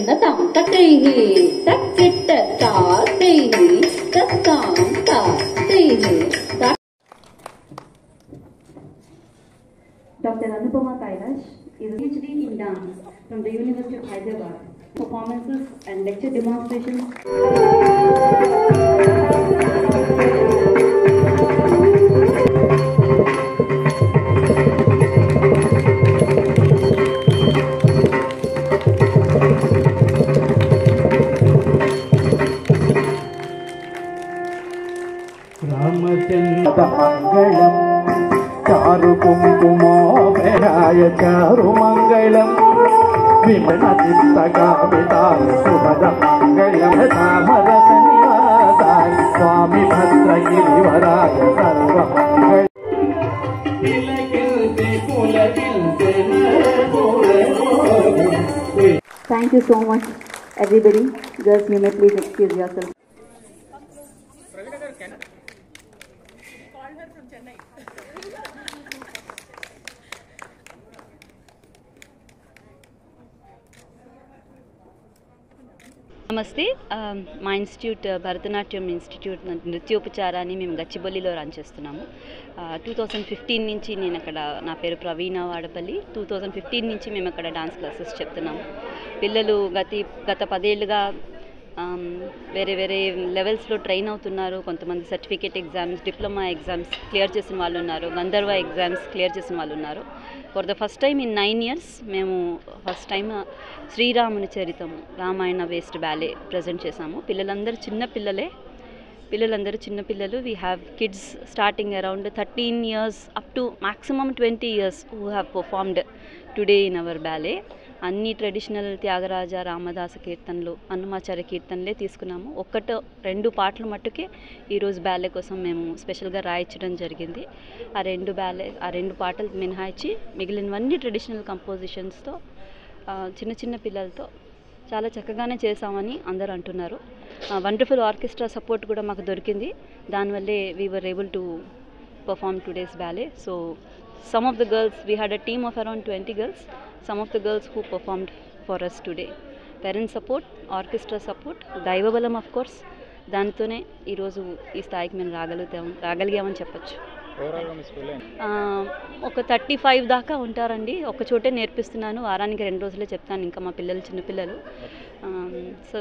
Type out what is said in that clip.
तम तकैहि तकिट ताकैहि तत्ताम ताकैहि. Dr. Anupama Kailash is a PhD in dance from the University of Hyderabad. Performances and lecture demonstrations. Ramchandra Mangalam Charu कुंकुमोपराय Charu Mangalam Vimal चित्तकामिताय सुभद Mangalam तामरस निवासाय Swami भद्रगिरिवराय सर्वमंगल. Thank you so much, everybody. Girls, you may please excuse yourself. నమస్తే మా institute Bharatanatyam institute నృత్యోపచారాన్ని మేము గచ్చిబౌలిలో run చేస్తున్నాము. 2015 నుంచి నేను అక్కడ, నా పేరు ప్రవీణ వాడపల్లి. 2015 నుంచి మేము అక్కడ డాన్స్ క్లాసెస్ చెప్తున్నాము. పిల్లలు గత 10 ఏళ్ళుగా వేరే వేరే లెవెల్స్లో ట్రైన్ అవుతున్నారు. కొంతమంది certificate exams, diploma exams clear చేసిన వాళ్ళు ఉన్నారు, గంధర్వ ఎగ్జామ్స్ క్లియర్ చేసిన వాళ్ళు ఉన్నారు. For the first time in 9 years మేము ఫస్ట్ టైం శ్రీరాముని చరితము, రామాయణ వేస్ట్ బ్యాలే ప్రజెంట్ చేసాము. పిల్లలందరూ చిన్నపిల్లలు. We have kids starting around 13 years up to maximum 20 years who have performed today in our ballet. అన్ని ట్రెడిషనల్ త్యాగరాజ, రామదాస కీర్తనలు, అన్నమాచార్య కీర్తనలే తీసుకున్నాము. 1-2 పాటలు మట్టుకే ఈరోజు బ్యాలే కోసం మేము స్పెషల్గా రాయించడం జరిగింది. ఆ రెండు పాటలు మినహాయించి మిగిలినవన్నీ ట్రెడిషనల్ కంపోజిషన్స్తో చిన్న పిల్లలతో చాలా చక్కగానే చేసామని అందరూ అంటున్నారు. వండర్ఫుల్ ఆర్కెస్ట్రా సపోర్ట్ కూడా మాకు దొరికింది. దానివల్లే we were able to perform today's ballet. So some of the girls, we had a team of around 20 girls, some of the girls who performed for us today. Parent support, orchestra support, దైవబలం of course, దానితోనే ఈరోజు ఈ స్థాయికి మేము రాగలిగామని చెప్పచ్చు. ఒక 35 దాకా ఉంటారండి. ఒక చోటే నేర్పిస్తున్నాను. వారానికి 2 రోజులే చెప్తాను. ఇంకా మా పిల్లలు చిన్నపిల్లలు. సో